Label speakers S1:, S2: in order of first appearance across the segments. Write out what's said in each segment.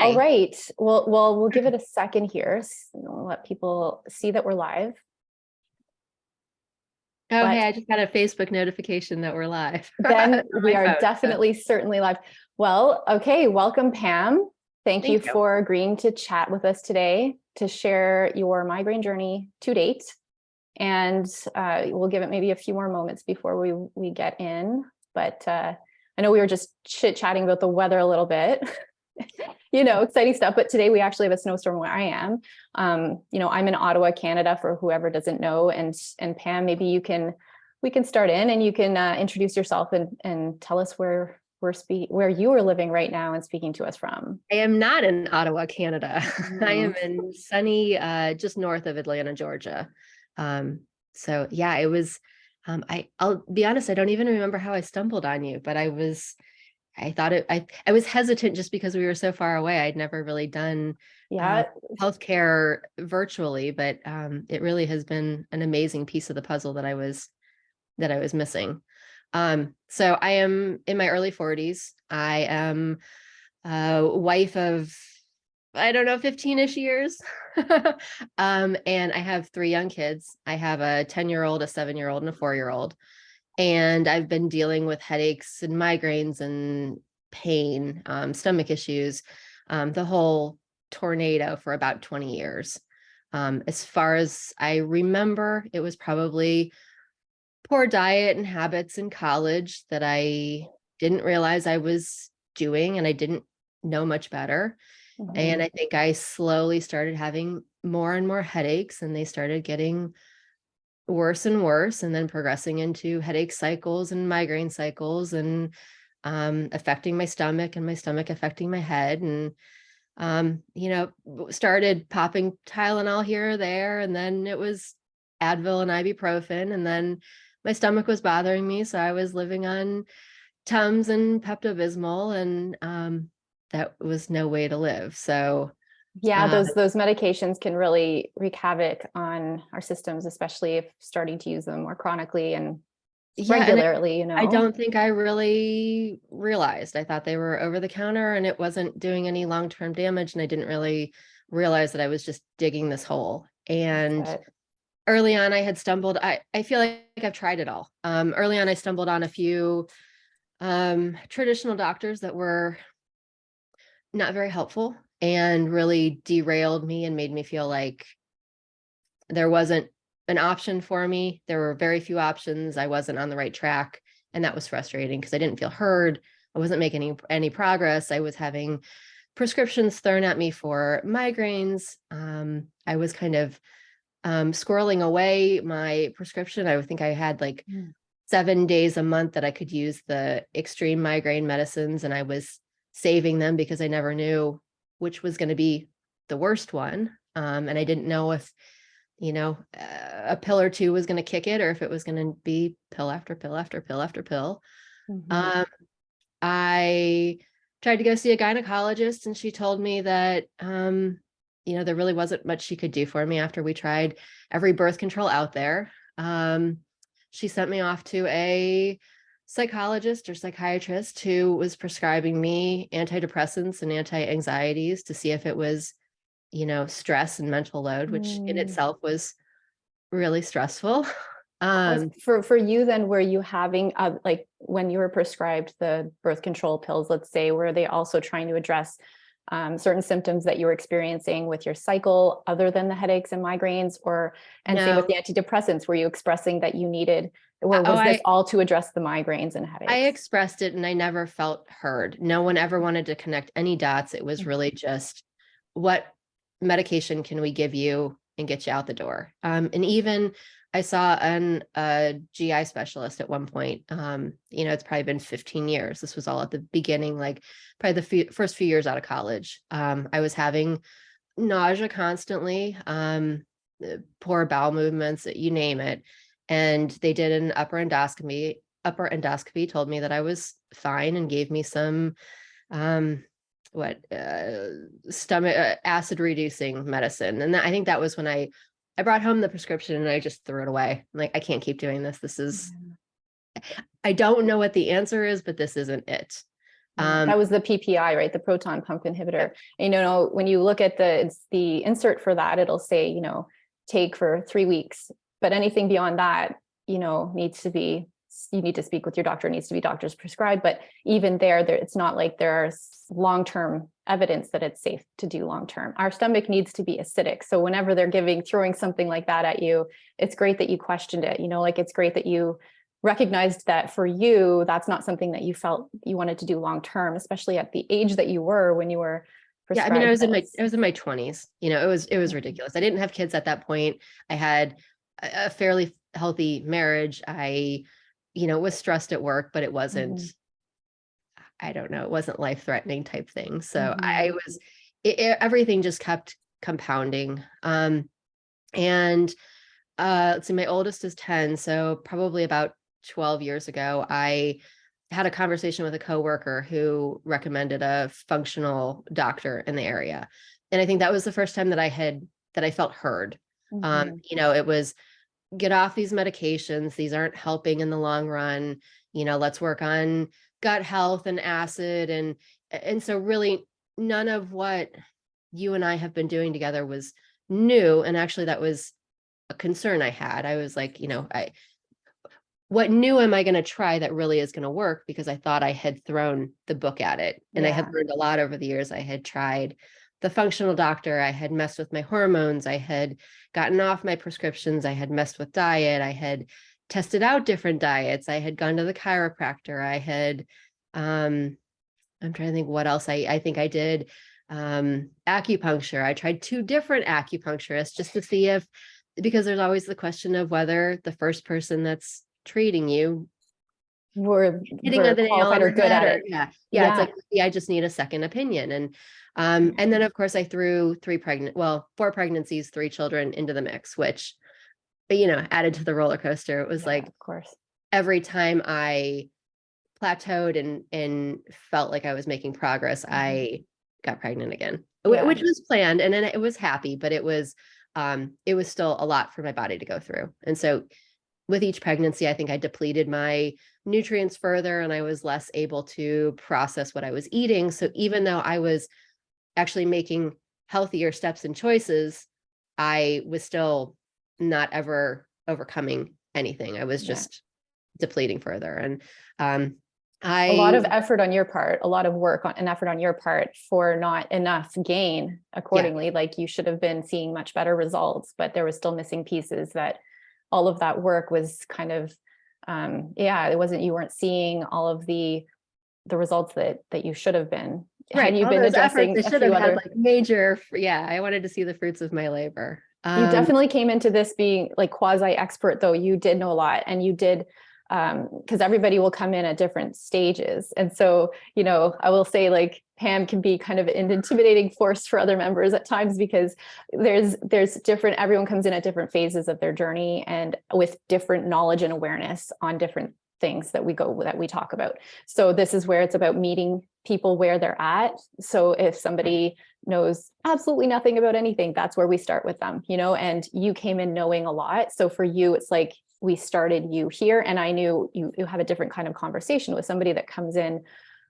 S1: All
S2: Hi.
S1: right. Well, we'll give it a second here. We'll let people see that we're live.
S2: Oh,
S1: But
S2: hey, I just got a Facebook notification that we're live.
S1: then
S2: On
S1: we
S2: my
S1: are
S2: phone, so
S1: definitely certainly live. Well, okay. Welcome, Pam. Thank you
S2: thank you.
S1: for agreeing to chat with us today to share your migraine journey to date. And we'll give it maybe a few more moments before we get in. But I know we were just chit-chatting about the weather a little bit. Exciting stuff. But today we actually have a snowstorm where I am. I'm in Ottawa, Canada, for whoever doesn't know. And Pam, maybe we can start in and you can introduce yourself and tell us where you are living right now and speaking to us from.
S2: I am not in Ottawa, Canada. I am
S1: Mm.
S2: in sunny, just north of Atlanta, Georgia. So yeah, it was, I'll be honest, I don't even remember how I stumbled on you, but I was hesitant just because we were so far away. I'd never really done
S1: Yeah.
S2: healthcare virtually, but it really has been an amazing piece of the puzzle that I was missing. So I am in my early 40s. I am a wife of, I don't know, 15-ish years. And I have 3 young kids. I have a 10-year-old, a 7-year-old, and a 4-year-old. And I've been dealing with headaches and migraines and pain, stomach issues, the whole tornado for about 20 years. As far as I remember, it was probably poor diet and habits in college that I didn't realize I was doing, and I didn't know much better. And I think I slowly started having more and more headaches, and they started getting worse and worse, and then progressing into headache cycles and migraine cycles, and affecting my stomach, and my stomach affecting my head. And started popping Tylenol here or there, and then it was Advil and ibuprofen, and then my stomach was bothering me, so I was living on Tums and Pepto-Bismol, and that was no way to live. So
S1: Yeah, those medications can really wreak havoc on our systems, especially if starting to use them more chronically and
S2: yeah, and
S1: regularly,
S2: I don't think I really realized. I thought they were over the counter and it wasn't doing any long-term damage, and I didn't really realize that I was just digging this hole. And early on, I had stumbled. I feel like I've tried it all. Early on, I stumbled on a few traditional doctors that were not very helpful and really derailed me and made me feel like there wasn't an option for me. There were very few options. I wasn't on the right track. And that was frustrating because I didn't feel heard. I wasn't making any progress. I was having prescriptions thrown at me for migraines. I was kind of squirreling away my prescription. I think I had like 7 days a month that I could use the extreme migraine medicines, and I was saving them because I never knew which was going to be the worst one. And I didn't know if, a pill or two was going to kick it, or if it was going to be pill after pill after pill after pill. I tried to go see a gynecologist, and she told me that, there really wasn't much she could do for me after we tried every birth control out there. She sent me off to a psychologist or psychiatrist who was prescribing me antidepressants and anti-anxieties to see if it was, stress and mental load, which in itself was really stressful.
S1: For you then, were you having like when you were prescribed the birth control pills, let's say, were they also trying to address certain symptoms that you were experiencing with your cycle other than the headaches and migraines, same with the antidepressants, were you expressing that you needed, or was this all to address the migraines and headaches?
S2: I expressed it and I never felt heard. No one ever wanted to connect any dots. It was really just, what medication can we give you and get you out the door? And even I saw a GI specialist at one point. It's probably been 15 years. This was all at the beginning, like probably the first few years out of college. I was having nausea constantly, poor bowel movements, you name it. And they did an upper endoscopy, told me that I was fine, and gave me some stomach acid reducing medicine. And I think that was when I brought home the prescription and I just threw it away. I'm like, I can't keep doing this. I don't know what the answer is, but this isn't it.
S1: That was the PPI, right? The proton pump inhibitor. And, when you look at the insert for that, it'll say, take for 3 weeks, but anything beyond that, needs to be, you need to speak with your doctor. It needs to be doctor's prescribed. But even there, it's not like there's long-term evidence that it's safe to do long-term. Our stomach needs to be acidic. So whenever they're throwing something like that at you, it's great that you questioned it. It's great that you recognized that for you, that's not something that you felt you wanted to do long-term, especially at the age that you were when you were prescribed.
S2: Yeah, I mean, I was in my 20s. It was ridiculous. I didn't have kids at that point. I had a fairly healthy marriage. I, was stressed at work, but it wasn't, I don't know, it wasn't life-threatening type thing. So I was, everything just kept compounding. And let's see, my oldest is 10. So probably about 12 years ago, I had a conversation with a coworker who recommended a functional doctor in the area. And I think that was the first time that I felt heard. It was, get off these medications. These aren't helping in the long run. Let's work on gut health and acid. And so really none of what you and I have been doing together was new. And actually that was a concern I had. I was like, what new am I going to try that really is going to work? Because I thought I had thrown the book at it. And I had learned a lot over the years. I had tried the functional doctor. I had messed with my hormones. I had gotten off my prescriptions. I had messed with diet. I had tested out different diets. I had gone to the chiropractor. I had, I'm trying to think what else I think I did. Acupuncture. I tried 2 different acupuncturists just to see because there's always the question of whether the first person that's treating you
S1: were
S2: qualified
S1: or good at it.
S2: Yeah. It's like, I just need a second opinion. And then of course I threw 4 pregnancies, 3 children into the mix, which, added to the roller coaster. It was like,
S1: of course,
S2: every time I plateaued and felt like I was making progress, I got pregnant again, which was planned. And then it was happy, but it was still a lot for my body to go through. And so with each pregnancy, I think I depleted my nutrients further and I was less able to process what I was eating. So even though I was actually making healthier steps and choices, I was still not ever overcoming anything. I was just depleting further. And a
S1: lot of effort on your part, a lot of work and effort on your part for not enough gain accordingly. Like you should have been seeing much better results, but there was still missing pieces that all of that work was kind of, you weren't seeing all of the results that you should have been.
S2: Right.
S1: Had you been addressing
S2: a few other major, I wanted to see the fruits of my labor.
S1: You definitely came into this being like quasi expert, though. You did know a lot, and you did, because everybody will come in at different stages. And so, I will say, like, Pam can be kind of an intimidating force for other members at times, because there's different, everyone comes in at different phases of their journey and with different knowledge and awareness on different things that we talk about. So this is where it's about meeting people where they're at. So if somebody knows absolutely nothing about anything, that's where we start with them, and you came in knowing a lot. So for you, it's like, we started you here, and I knew you have a different kind of conversation with somebody that comes in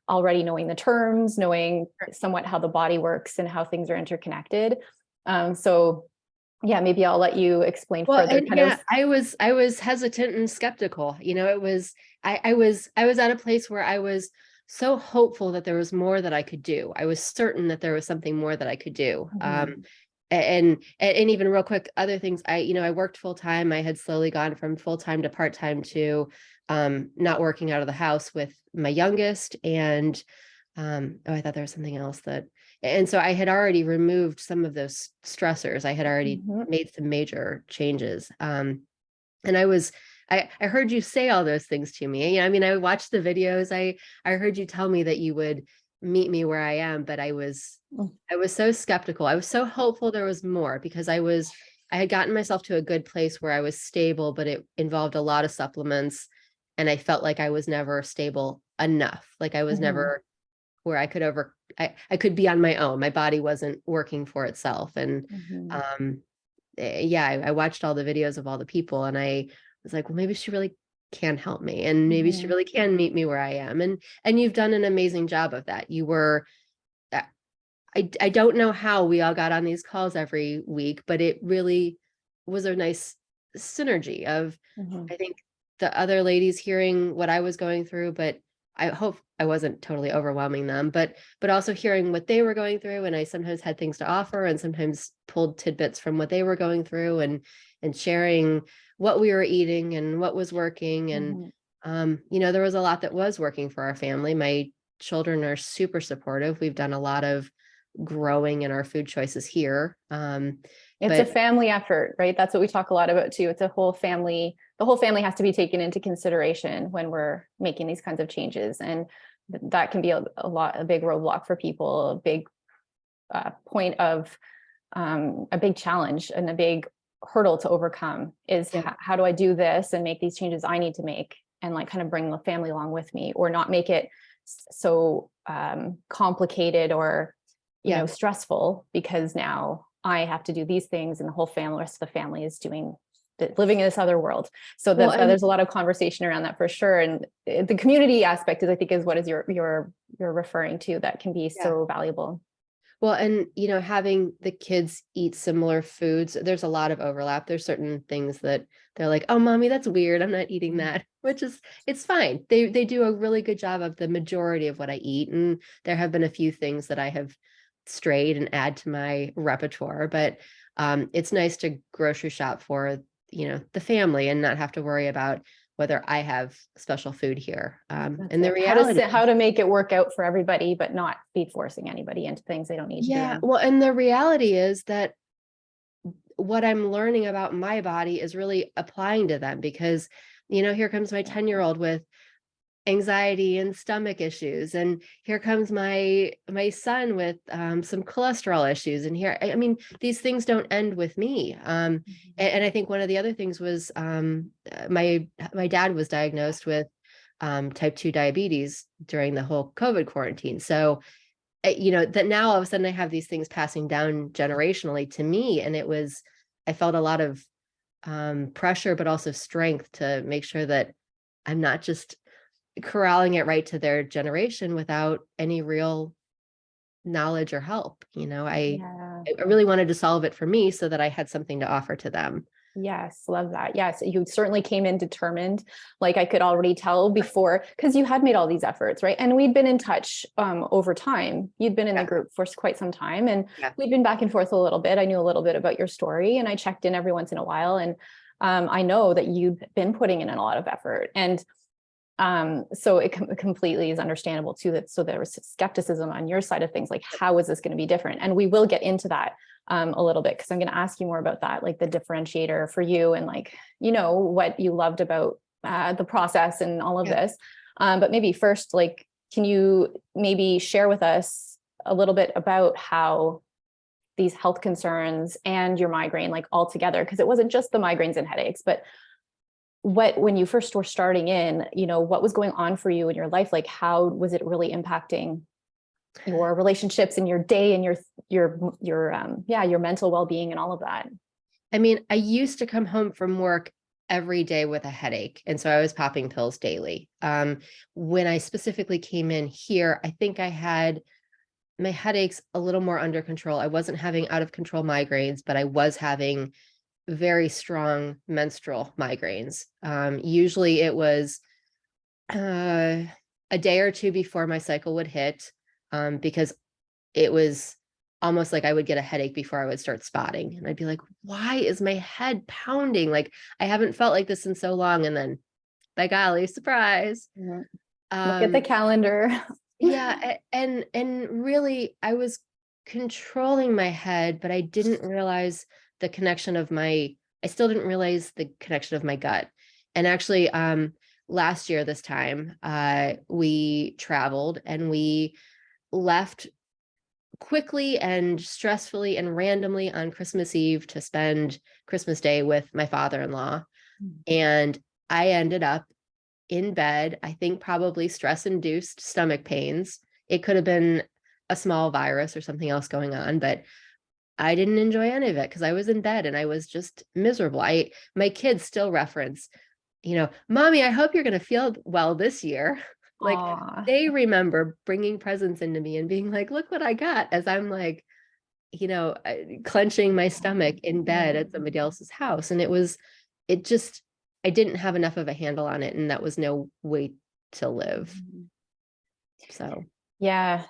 S1: already knowing the terms, knowing somewhat how the body works and how things are interconnected. So yeah, maybe I'll let you explain further.
S2: I was hesitant and skeptical. It was, I was at a place where I was so hopeful that there was more that I could do. I was certain that there was something more that I could do. And even real quick, other things, I worked full time. I had slowly gone from full time to part time to not working out of the house with my youngest. And I thought there was something else and so I had already removed some of those stressors. I had already made some major changes. And I heard you say all those things to me. I watched the videos. I heard you tell me that you would meet me where I am, but I was so skeptical. I was so hopeful there was more, because I had gotten myself to a good place where I was stable, but it involved a lot of supplements. And I felt like I was never stable enough. Like I was never where I could be on my own. My body wasn't working for itself. And I watched all the videos of all the people, and I was like, well, maybe she really can help me, and maybe she really can meet me where I am. And you've done an amazing job of that. You were, I don't know how we all got on these calls every week, but it really was a nice synergy of, I think, the other ladies hearing what I was going through, but I hope I wasn't totally overwhelming them, but also hearing what they were going through. And I sometimes had things to offer, and sometimes pulled tidbits from what they were going through, and sharing what we were eating and what was working. And there was a lot that was working for our family. My children are super supportive. We've done a lot of growing in our food choices here.
S1: It's a family effort, right? That's what we talk a lot about too. It's a whole family. The whole family has to be taken into consideration when we're making these kinds of changes. And that can be a big roadblock for people, a big point of a big challenge and a big hurdle to overcome is how do I do this and make these changes I need to make, and like kind of bring the family along with me, or not make it so complicated or stressful, because now I have to do these things and the whole family, the rest of the family is living in this other world. So there's a lot of conversation around that for sure. And the community aspect I think is what you're referring to, that can be so valuable.
S2: Well, and having the kids eat similar foods, there's a lot of overlap. There's certain things that they're like, oh, mommy, that's weird, I'm not eating that, which is, it's fine. They do a really good job of the majority of what I eat. And there have been a few things that I have strayed and add to my repertoire, but it's nice to grocery shop for the family and not have to worry about whether I have special food here. And the reality,
S1: how to make it work out for everybody, but not be forcing anybody into things they don't need to be in.
S2: Well, and the reality is that what I'm learning about my body is really applying to them, because here comes my 10-year-old with anxiety and stomach issues, and here comes my son with some cholesterol issues, and here, I mean, these things don't end with me. And I think one of the other things was my dad was diagnosed with type 2 diabetes during the whole COVID quarantine. So that now all of a sudden I have these things passing down generationally to me, and I felt a lot of pressure, but also strength to make sure that I'm not just corralling it right to their generation without any real knowledge or help. I really wanted to solve it for me so that I had something to offer to them.
S1: Yes, love that. Yes, you certainly came in determined. Like I could already tell before, because you had made all these efforts, right? And we'd been in touch over time. You'd been in the group for quite some time, and we'd been back and forth a little bit. I knew a little bit about your story, and I checked in every once in a while. And I know that you've been putting in a lot of effort, and so it completely is understandable too, that so there was skepticism on your side of things, like how is this going to be different? And we will get into that a little bit, because I'm going to ask you more about that, like the differentiator for you, and like what you loved about the process and all of this. But maybe first, like, can you maybe share with us a little bit about how these health concerns and your migraine, like all together, because it wasn't just the migraines and headaches, but when you first were starting in, what was going on for you in your life? Like, how was it really impacting your relationships and your day and your mental well-being and all of that?
S2: I mean, I used to come home from work every day with a headache, and so I was popping pills daily. When I specifically came in here, I think I had my headaches a little more under control. I wasn't having out of control migraines, but I was having very strong menstrual migraines. Usually it was a day or two before my cycle would hit, because it was almost like I would get a headache before I would start spotting. And I'd be like, why is my head pounding? Like, I haven't felt like this in so long. And then, by golly, surprise.
S1: Look at the calendar.
S2: And really, I was controlling my head, but I didn't realize the connection of I still didn't realize the connection of my gut. And actually, last year, this time, we traveled and we left quickly and stressfully and randomly on Christmas Eve to spend Christmas Day with my father-in-law. And I ended up in bed, I think probably stress-induced stomach pains. It could have been a small virus or something else going on, but I didn't enjoy any of it because I was in bed and I was just miserable. My kids still reference, Mommy, I hope you're going to feel well this year. Like
S1: Aw.
S2: they remember bringing presents into me and being like, look what I got, as I'm like, clenching my stomach in bed at somebody else's house. And it just, I didn't have enough of a handle on it. And that was no way to live. So,
S1: Yeah.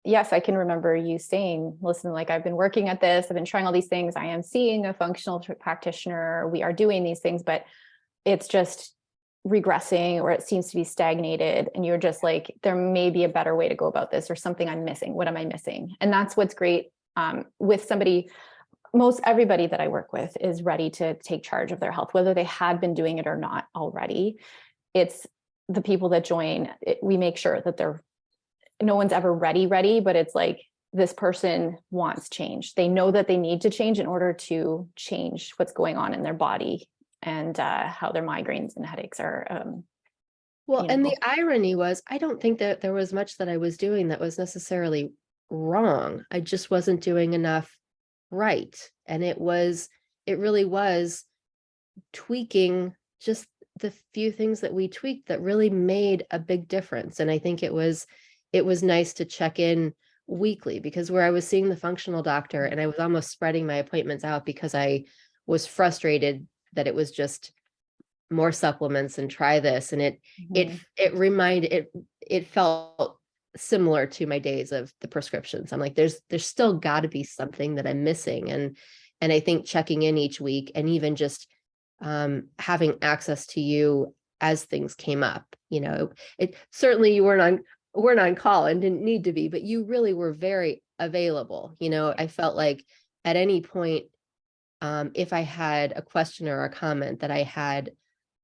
S1: Yes, I can remember you saying, listen, like I've been working at this, I've been trying all these things. I am seeing a functional practitioner. We are doing these things, but it's just regressing or it seems to be stagnated. And you're just like, there may be a better way to go about this or something I'm missing. What am I missing? And that's what's great with somebody. Most everybody that I work with is ready to take charge of their health, whether they had been doing it or not already. It's the people that join, we make sure that no one's ever ready, but it's like this person wants change. They know that they need to change in order to change what's going on in their body and how their migraines and headaches are.
S2: well, and the irony was, I don't think that there was much that I was doing that was necessarily wrong. I just wasn't doing enough right. And it really was tweaking just the few things that we tweaked that really made a big difference. And I think it was nice to check in weekly, because where I was seeing the functional doctor and I was almost spreading my appointments out because I was frustrated that it was just more supplements and try this. And it felt similar to my days of the prescriptions. I'm like, there's still got to be something that I'm missing. And I think checking in each week and even just having access to you as things came up, it certainly you weren't on call and didn't need to be, but you really were very available. I felt like at any point, if I had a question or a comment, that I had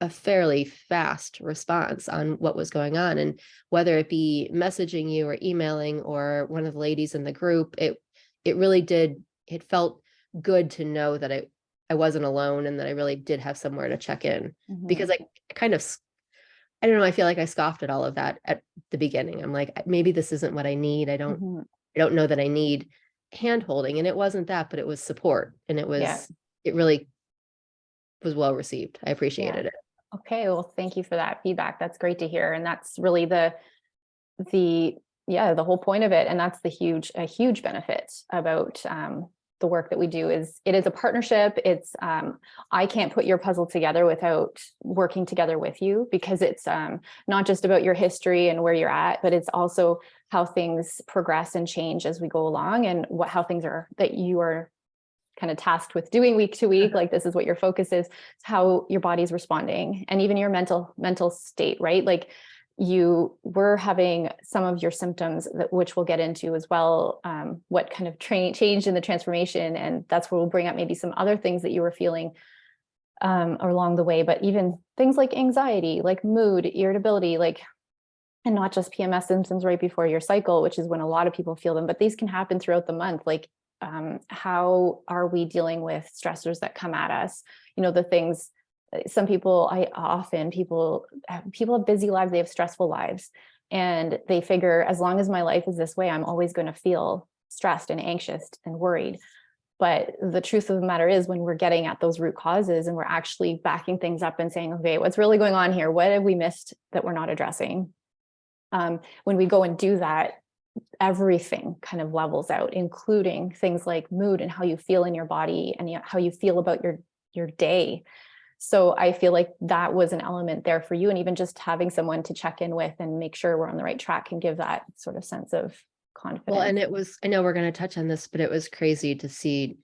S2: a fairly fast response on what was going on. And whether it be messaging you or emailing or one of the ladies in the group, it really did, it felt good to know that I wasn't alone and that I really did have somewhere to check in. Because I don't know, I feel like I scoffed at all of that at the beginning. I'm like, maybe this isn't what I need. I don't know that I need hand holding. And it wasn't that, but it was support. And it really was well received. I appreciated it.
S1: Okay, well, thank you for that feedback. That's great to hear. And that's really the whole point of it. And that's a huge benefit about the work that we do is it is a partnership. It's I can't put your puzzle together without working together with you, because it's not just about your history and where you're at, but it's also how things progress and change as we go along, and how things are that you are kind of tasked with doing week to week. Like this is what your focus is, how your body's responding, and even your mental state, right? Like you were having some of your symptoms which we'll get into as well, what kind of changed in the transformation. And that's where we'll bring up maybe some other things that you were feeling along the way, but even things like anxiety, like mood, irritability, and not just PMS symptoms right before your cycle, which is when a lot of people feel them, but these can happen throughout the month. Like how are we dealing with stressors that come at us? The things, some people, people have busy lives, they have stressful lives, and they figure as long as my life is this way, I'm always going to feel stressed and anxious and worried. But the truth of the matter is, when we're getting at those root causes and we're actually backing things up and saying, okay, what's really going on here? What have we missed that we're not addressing? When we go and do that, everything kind of levels out, including things like mood and how you feel in your body and how you feel about your day. So I feel like that was an element there for you, and even just having someone to check in with and make sure we're on the right track can give that sort of sense of confidence.
S2: Well, and I know we're going to touch on this, but it was crazy to see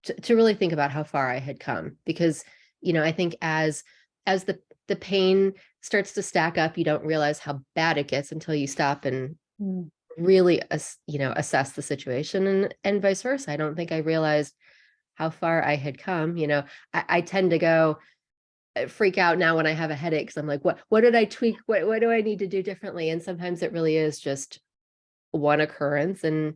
S2: to really think about how far I had come, because, I think as the pain starts to stack up, you don't realize how bad it gets until you stop and really, assess the situation, and vice versa. I don't think I realized how far I had come. I tend to freak out now when I have a headache, because I'm like, what did I tweak? What do I need to do differently? And sometimes it really is just one occurrence, and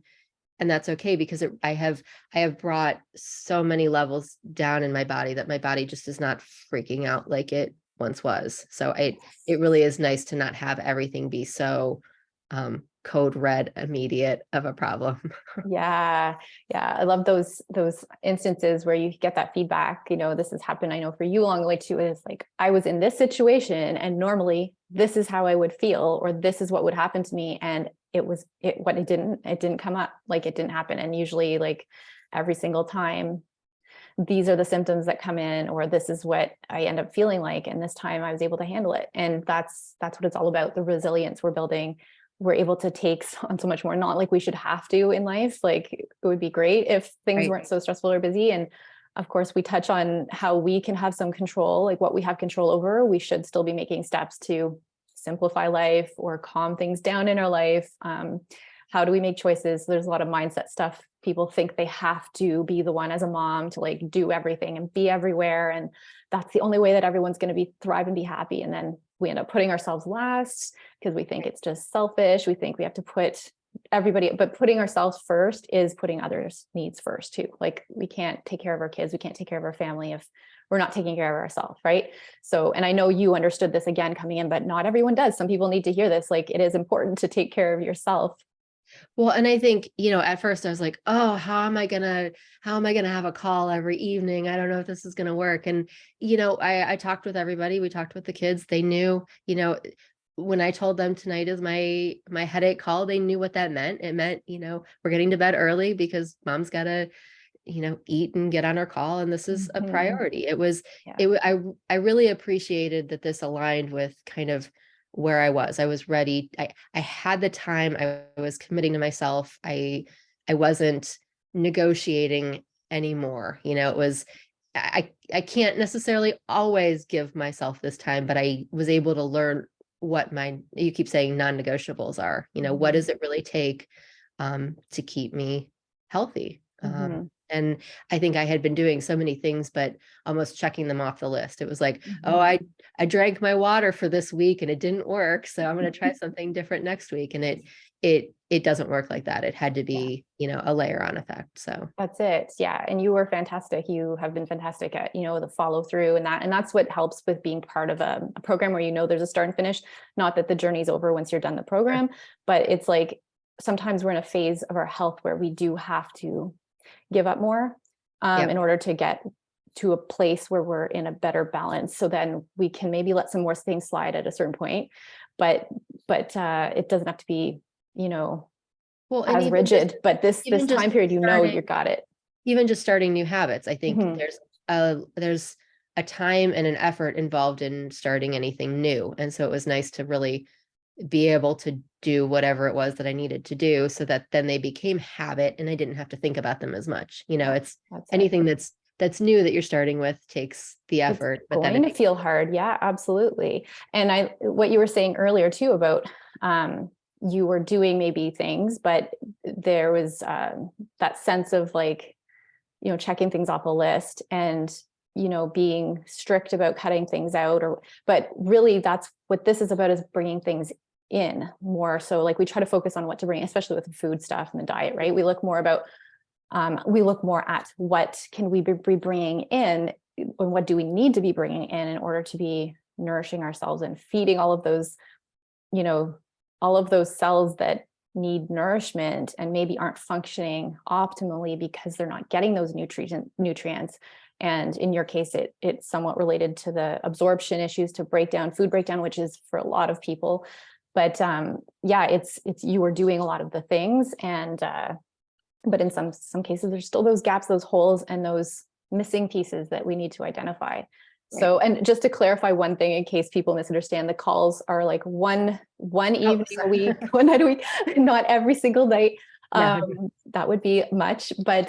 S2: that's okay, because I have brought so many levels down in my body that my body just is not freaking out like it once was. So it really is nice to not have everything be so code red immediate of a problem.
S1: Yeah. Yeah. I love those instances where you get that feedback, this has happened. I know for you along the way too, is like, I was in this situation and normally this is how I would feel, or this is what would happen to me. And it didn't come up, like it didn't happen. And usually like every single time, these are the symptoms that come in, or this is what I end up feeling like. And this time I was able to handle it. And that's what it's all about. The resilience we're building. We're able to take on so much more, not like we should have to in life. Like it would be great if things weren't so stressful or busy. And of course, we touch on how we can have some control, like what we have control over. We should still be making steps to simplify life or calm things down in our life. How do we make choices? There's a lot of mindset stuff. People think they have to be the one as a mom to like do everything and be everywhere. And that's the only way that everyone's going to thrive and be happy. And then we end up putting ourselves last because we think it's just selfish. We think we have to put everybody, but putting ourselves first is putting others' needs first too. Like we can't take care of our kids. We can't take care of our family if we're not taking care of ourselves. Right. So, and I know you understood this again coming in, but not everyone does. Some people need to hear this. Like it is important to take care of yourself.
S2: Well, and I think, at first I was like, oh, how am I gonna have a call every evening? I don't know if this is gonna work. And, I talked with everybody. We talked with the kids. They knew, when I told them tonight is my headache call, they knew what that meant. It meant, we're getting to bed early because mom's gotta, eat and get on her call. And this is a priority. I really appreciated that this aligned with kind of where I was ready. I had the time. I was committing to myself. I wasn't negotiating anymore. It was, I can't necessarily always give myself this time, but I was able to learn what you keep saying non-negotiables are, what does it really take to keep me healthy? And I think I had been doing so many things, but almost checking them off the list. It was like, oh, I drank my water for this week and it didn't work. So I'm going to try something different next week. And it doesn't work like that. It had to be, a layer on effect. So
S1: that's it. Yeah. And you were fantastic. You have been fantastic at, the follow through and that's what helps with being part of a program where, there's a start and finish, not that the journey's over once you're done the program, but it's like, sometimes we're in a phase of our health where we do have to give up more in order to get to a place where we're in a better balance. So then we can maybe let some more things slide at a certain point, but it doesn't have to be, as rigid, but this time period, you got it.
S2: Even just starting new habits. I think there's a time and an effort involved in starting anything new. And so it was nice to really be able to do whatever it was that I needed to do so that then they became habit and I didn't have to think about them as much. That's anything that's new that you're starting with takes the effort,
S1: but then to feel hard. Yeah, absolutely. And what you were saying earlier too about, you were doing maybe things, but there was that sense of like, checking things off a list and, being strict about cutting things out but really that's what this is about, is bringing things in more. So like we try to focus on what to bring, especially with the food stuff and the diet, right? We look more at what can we be bringing in and what do we need to be bringing in order to be nourishing ourselves and feeding all of those, all of those cells that need nourishment and maybe aren't functioning optimally because they're not getting those nutrients. And in your case, it's somewhat related to the absorption issues, to food breakdown, which is for a lot of people. But it's you were doing a lot of the things, and but in some cases, there's still those gaps, those holes, and those missing pieces that we need to identify. So, and just to clarify one thing, in case people misunderstand, the calls are like one evening a week, one night a week, not every single night. That would be much, but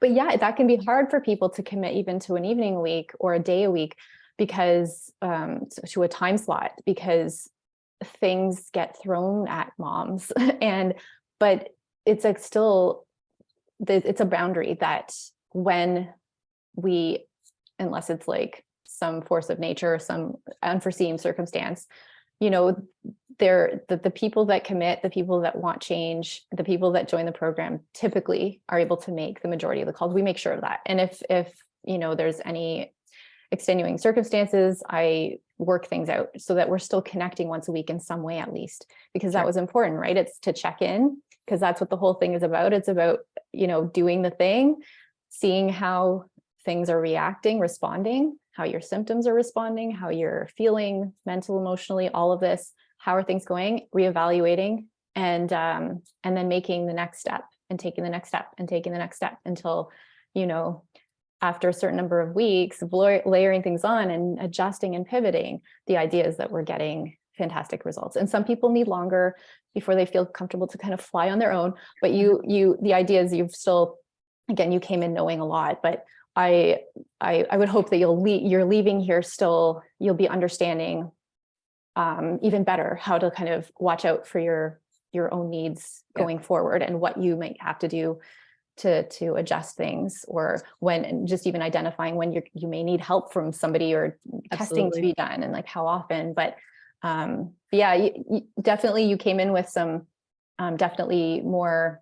S1: yeah, that can be hard for people to commit even to an evening a week or a day a week because to a time slot, because things get thrown at moms but it's like still it's a boundary that when we, unless it's like some force of nature, some unforeseen circumstance, the people that commit, the people that want change, the people that join the program typically are able to make the majority of the calls. We make sure of that. And if there's any extenuating circumstances, I work things out so that we're still connecting once a week in some way, at least, because that was important, right? It's to check in, because that's what the whole thing is about. It's about, doing the thing, seeing how things are reacting, responding, how your symptoms are responding, how you're feeling mental, emotionally, all of this. How are things going? Reevaluating, and then making the next step and taking the next step and taking the next step until, after a certain number of weeks, layering things on and adjusting and pivoting. The idea is that we're getting fantastic results. And some people need longer before they feel comfortable to kind of fly on their own. But the idea is you've still, again, you came in knowing a lot, but I would hope that you're leaving here still, you'll be understanding even better how to kind of watch out for your own needs going forward, and what you might have to do to adjust things, or when, just even identifying when you may need help from somebody, or testing to be done, and like how often. But definitely you came in with some definitely more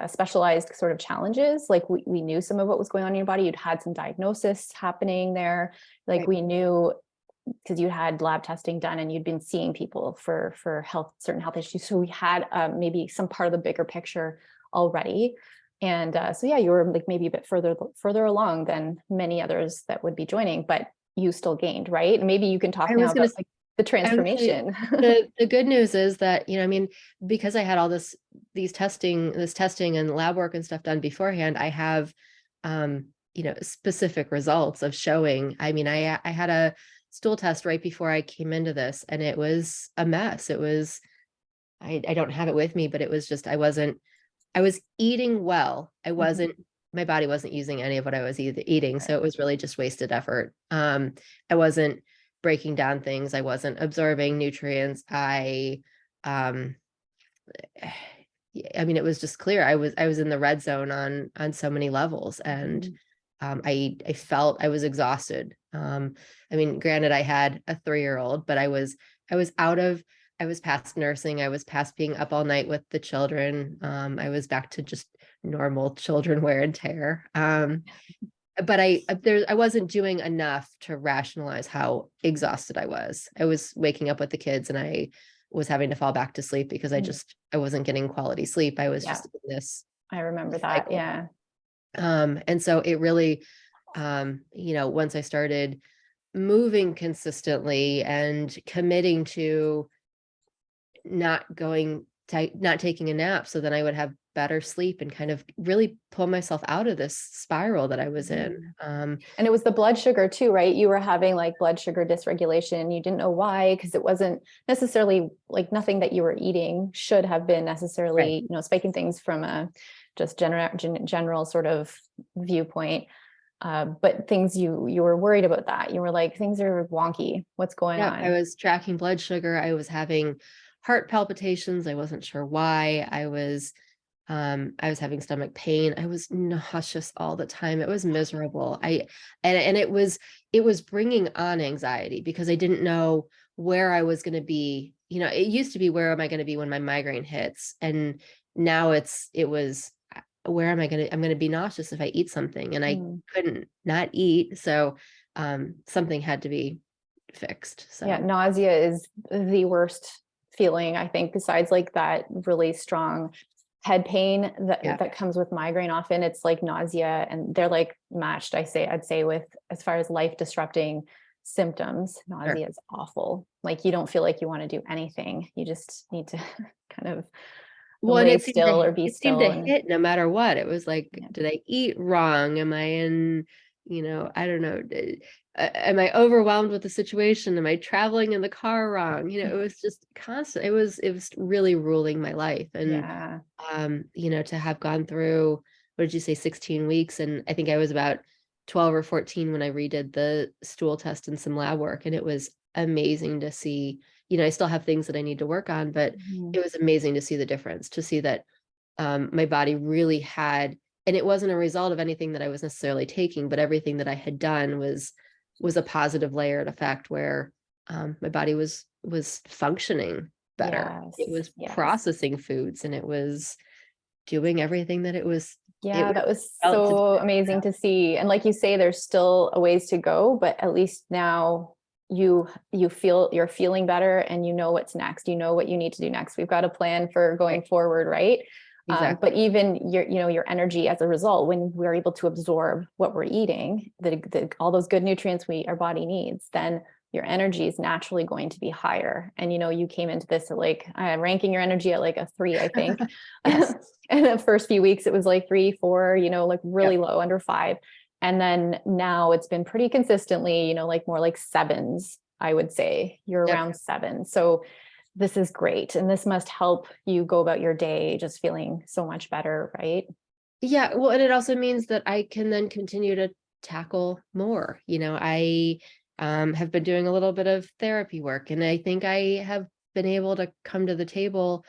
S1: specialized sort of challenges. Like we knew some of what was going on in your body. You'd had some diagnosis happening there. Like we knew, because you had lab testing done and you'd been seeing people for certain health issues. So we had maybe some part of the bigger picture already. And you were like maybe a bit further along than many others that would be joining, but you still gained, right? And maybe you can talk now about like the transformation.
S2: The good news is that, because I had all this testing and lab work and stuff done beforehand, I have, specific results of showing. I had a stool test right before I came into this, and it was a mess. It was, I don't have it with me, but it was just, I was eating well. My body wasn't using any of what I was eating. So it was really just wasted effort. I wasn't breaking down things. I wasn't absorbing nutrients. It was just clear. I was in the red zone on so many levels. And I felt I was exhausted. Granted, I had a 3-year-old, but I was past nursing. I was past being up all night with the children. I was back to just normal children wear and tear. But I wasn't doing enough to rationalize how exhausted I was. I was waking up with the kids, and I was having to fall back to sleep because I wasn't getting quality sleep. I was just in this.
S1: I remember that.
S2: cycle.
S1: Yeah.
S2: And so it really, once I started moving consistently and committing to not taking a nap, so then I would have better sleep and kind of really pull myself out of this spiral that I was in.
S1: And it was the blood sugar too, right? You were having like blood sugar dysregulation. You didn't know why, because it wasn't necessarily like nothing that you were eating should have been necessarily, spiking things from a just general sort of viewpoint. But things you were worried about that. You were like, things are wonky. What's going on?
S2: I was tracking blood sugar. I was having heart palpitations. I wasn't sure why. I was having stomach pain. I was nauseous all the time. It was miserable. And it was bringing on anxiety, because I didn't know where I was going to be. It used to be, where am I going to be when my migraine hits? And now it was, where am I going to, I'm going to be nauseous if I eat something, and I couldn't not eat. So, something had to be fixed. So
S1: nausea is the worst feeling, I think, besides like that really strong head pain that comes with migraine. Often it's like nausea, and they're like matched, I'd say with, as far as life disrupting symptoms, nausea is awful. Like you don't feel like you want to do anything. You just need to kind of lay still or be still.
S2: It seemed to hit no matter what. It was like, did I eat wrong? Am I in, I don't know. Am I overwhelmed with the situation? Am I traveling in the car wrong? It was just constant. It was really ruling my life. And, to have gone through, what did you say, 16 weeks? And I think I was about 12 or 14 when I redid the stool test and some lab work. And it was amazing to see, I still have things that I need to work on, but it was amazing to see the difference, to see that my body really had, and it wasn't a result of anything that I was necessarily taking, but everything that I had done was a positive layered effect, where my body was functioning better. It was processing foods, and it was doing everything that
S1: Yeah, that was
S2: felt to do.
S1: so amazing to see. And like you say, there's still a ways to go, but at least now you feel you're feeling better and you know what's next. You know what you need to do next. We've got a plan for going forward, right?
S2: Exactly.
S1: But even your energy as a result, when we're able to absorb what we're eating, all those good nutrients our body needs, then your energy is naturally going to be higher. And you came into this at like ranking your energy at like a 3, I think.
S2: Yes.
S1: And the first few weeks it was like 3, 4, like really
S2: Yep.
S1: low, under 5. And then now it's been pretty consistently, like more like 7s, I would say. You're
S2: Yep.
S1: around 7. So this is great. And this must help you go about your day just feeling so much better, right?
S2: Yeah. Well, and it also means that I can then continue to tackle more. I have been doing a little bit of therapy work, and I think I have been able to come to the table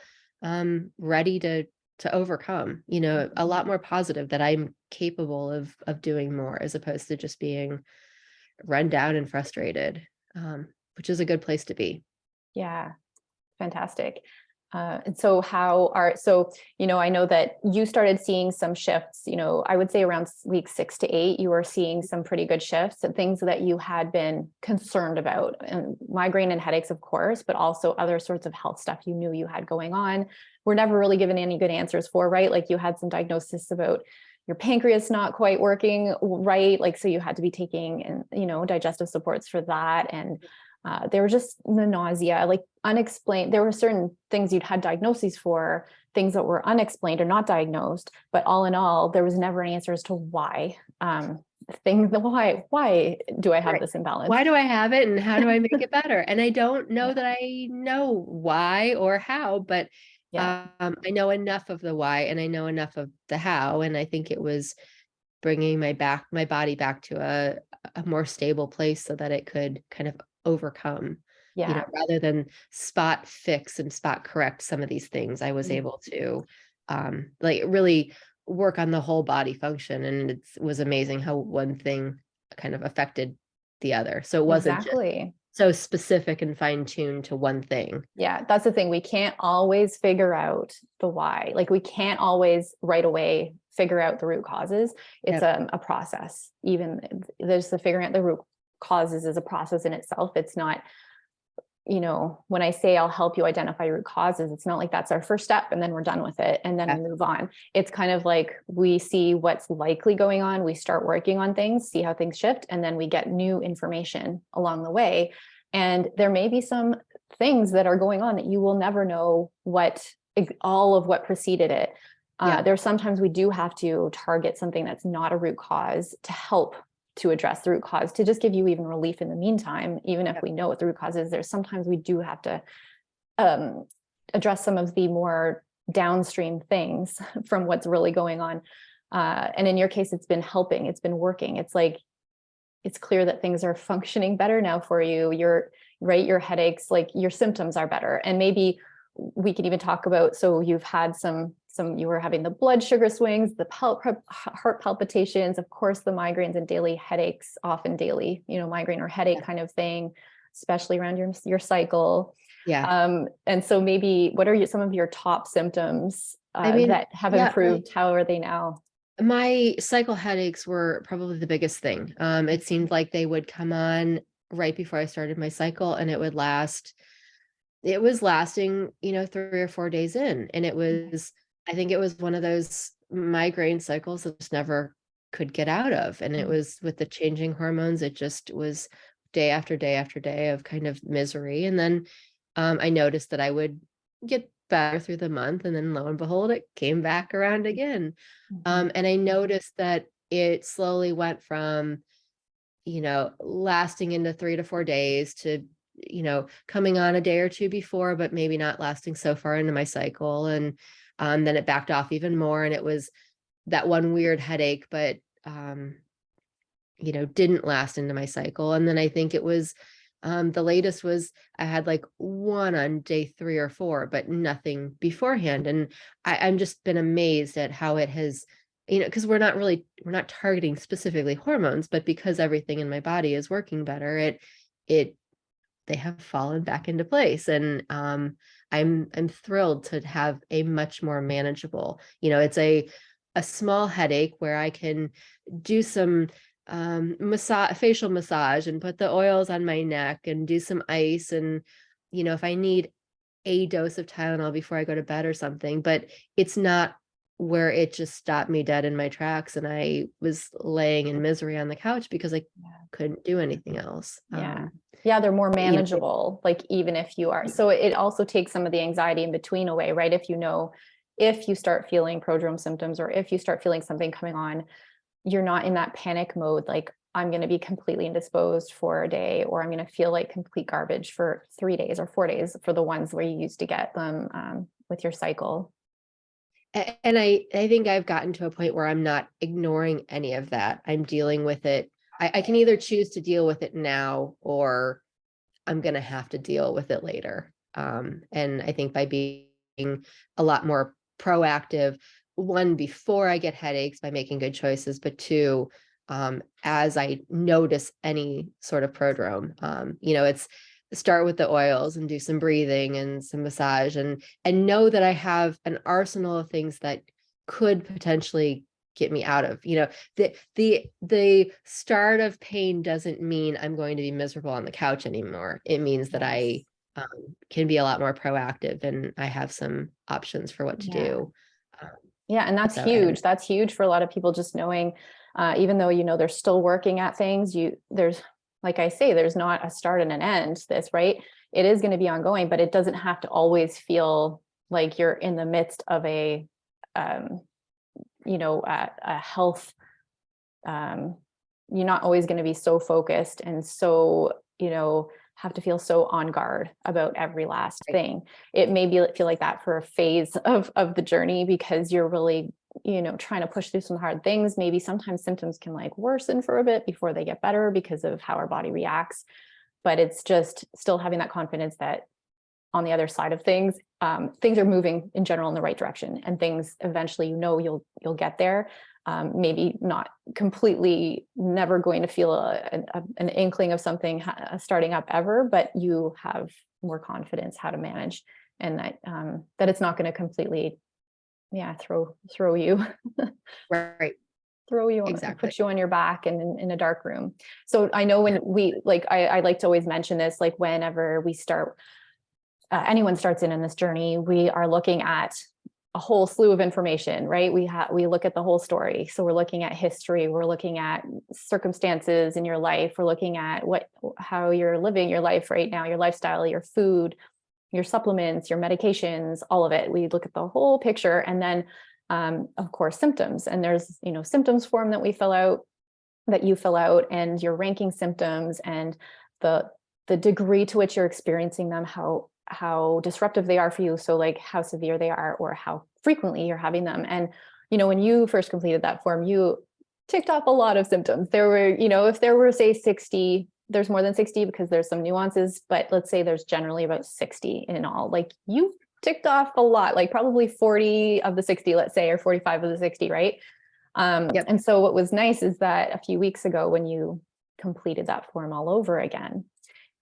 S2: ready to overcome, a lot more positive, that I'm capable of doing more, as opposed to just being run down and frustrated, which is a good place to be.
S1: Yeah. Fantastic. And so I know that you started seeing some shifts, I would say around week 6 to 8, you were seeing some pretty good shifts and things that you had been concerned about, and migraine and headaches, of course, but also other sorts of health stuff you knew you had going on. We're never really given any good answers for, right? Like you had some diagnosis about your pancreas not quite working right. Like, so you had to be taking, and, digestive supports for that. And there were just the nausea, like unexplained. There were certain things you'd had diagnoses for, things that were unexplained or not diagnosed, but all in all, there was never an answer as to why. Why do I have
S2: Right.
S1: this imbalance?
S2: Why do I have it, and how do I make it better? And I don't know that I know why or how, but
S1: Yeah,
S2: I know enough of the why, and I know enough of the how. And I think it was bringing my body back to a more stable place, so that it could kind of overcome,
S1: yeah.
S2: rather than spot fix and spot correct some of these things. I was able to like really work on the whole body function, and it was amazing how one thing kind of affected the other. So it wasn't just
S1: Exactly.
S2: so specific and fine-tuned to one thing.
S1: Yeah, that's the thing. We can't always figure out the why. Like we can't always right away figure out the root causes. It's
S2: Yep.
S1: a process. Even there's the figuring out the root causes is a process in itself. It's not, when I say I'll help you identify root causes, it's not like that's our first step and then we're done with it and then
S2: Yeah.
S1: we move on. It's kind of like we see what's likely going on, we start working on things, see how things shift, and then we get new information along the way. And there may be some things that are going on that you will never know all of what preceded it.
S2: Yeah.
S1: There's sometimes we do have to target something that's not a root cause to help to address the root cause, to just give you even relief in the meantime. Even if we know what the root cause is, there's sometimes we do have to address some of the more downstream things from what's really going on. And in your case, it's been helping, it's been working. It's like, it's clear that things are functioning better now for you. Your headaches, like your symptoms are better. And maybe we could even talk about, so you've had you were having the blood sugar swings, the heart palpitations, of course, the migraines and daily headaches, often daily, migraine or headache kind of thing, especially around your cycle.
S2: Yeah.
S1: And so maybe what are some of your top symptoms
S2: I mean,
S1: that have
S2: yeah,
S1: improved? How are they now?
S2: my cycle headaches were probably the biggest thing. It seemed like they would come on right before I started my cycle, and it was lasting, 3 or 4 days in. And I think it was one of those migraine cycles that just never could get out of. And it was with the changing hormones, it just was day after day after day of kind of misery. And then I noticed that I would get better through the month, and then lo and behold, it came back around again. And I noticed that it slowly went from, lasting into 3 to 4 days to, coming on a day or two before, but maybe not lasting so far into my cycle. And then it backed off even more. And it was that one weird headache, but, didn't last into my cycle. And then I think it was, the latest was I had like one on day 3 or 4, but nothing beforehand. And I'm just been amazed at how it has, because we're not targeting specifically hormones, but because everything in my body is working better, it they have fallen back into place. And I'm thrilled to have a much more manageable, it's a small headache where I can do some facial massage and put the oils on my neck and do some ice. And, if I need a dose of Tylenol before I go to bed or something, but it's not where it just stopped me dead in my tracks and I was laying in misery on the couch because I couldn't do anything else.
S1: Yeah, they're more manageable, like even if you are. So it also takes some of the anxiety in between away, right? If if you start feeling prodrome symptoms or if you start feeling something coming on, you're not in that panic mode, like I'm going to be completely indisposed for a day, or I'm going to feel like complete garbage for 3 days or 4 days for the ones where you used to get them with your cycle.
S2: And I think I've gotten to a point where I'm not ignoring any of that. I'm dealing with it. I can either choose to deal with it now, or I'm going to have to deal with it later. And I think by being a lot more proactive, one, before I get headaches by making good choices, but two, as I notice any sort of prodrome, it's start with the oils and do some breathing and some massage and know that I have an arsenal of things that could potentially get me out of, the start of pain doesn't mean I'm going to be miserable on the couch anymore. It means that I can be a lot more proactive and I have some options for what to do.
S1: And that's huge. That's huge for a lot of people, just knowing, even though, they're still working at things, there's, like I say, there's not a start and an end to this, right? It is going to be ongoing, but it doesn't have to always feel like you're in the midst of a health. You're not always going to be so focused and so, have to feel so on guard about every last thing. It may feel like that for a phase of the journey because you're really, trying to push through some hard things. Maybe sometimes symptoms can like worsen for a bit before they get better because of how our body reacts. But it's just still having that confidence that on the other side of things, things are moving in general in the right direction, and things eventually, you'll get there. Maybe not completely, never going to feel an inkling of something starting up ever, but you have more confidence how to manage, and that it's not going to completely, throw you,
S2: right.
S1: throw you,
S2: exactly.
S1: put you on your back and in a dark room. So I know when we I like to always mention this, like whenever we start, anyone starts in this journey, we are looking at a whole slew of information, right? We look at the whole story. So we're looking at history, we're looking at circumstances in your life, we're looking at how you're living your life right now, your lifestyle, your food, your supplements, your medications, all of it. We look at the whole picture, and then of course symptoms. And there's symptoms form that you fill out, and you're ranking symptoms and the degree to which you're experiencing them, how disruptive they are for you. So like how severe they are or how frequently you're having them. And, when you first completed that form, you ticked off a lot of symptoms. There were, if there were say 60, there's more than 60 because there's some nuances, but let's say there's generally about 60 in all. Like you ticked off a lot, like probably 40 of the 60, let's say, or 45 of the 60, right?
S2: Yep.
S1: And so what was nice is that a few weeks ago when you completed that form all over again,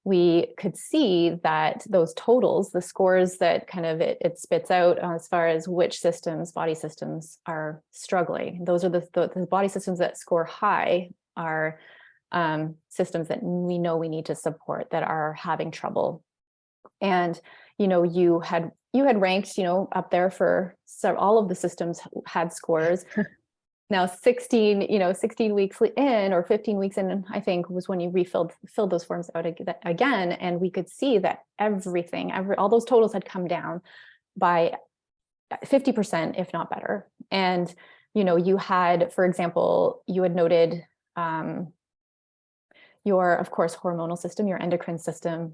S1: we could see that those totals, the scores that kind of it spits out as far as which body systems are struggling. Those are the body systems that score high are systems that we know we need to support that are having trouble. And, you had ranked, up there for all of the systems had scores. Now 16 weeks in or 15 weeks in, I think, was when you filled those forms out again. And we could see that all those totals had come down by 50%, if not better. And, you had, for example, you had noted your, of course, hormonal system, your endocrine system,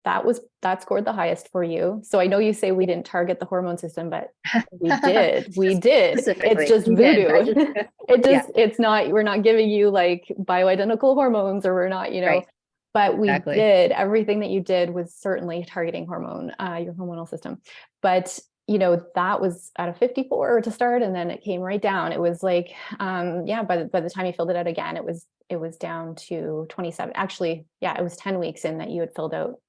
S1: that scored the highest for you. So I know you say we didn't target the hormone system, but we did. It's just voodoo. It's not, we're not giving you like bioidentical hormones, or we're not,
S2: Right.
S1: but we
S2: Exactly.
S1: did. Everything that you did was certainly targeting your hormonal system. But that was at a 54 to start, and then it came right down. It was like, yeah, by the time you filled it out again, it was down to 27. Actually, yeah, it was 10 weeks in that you had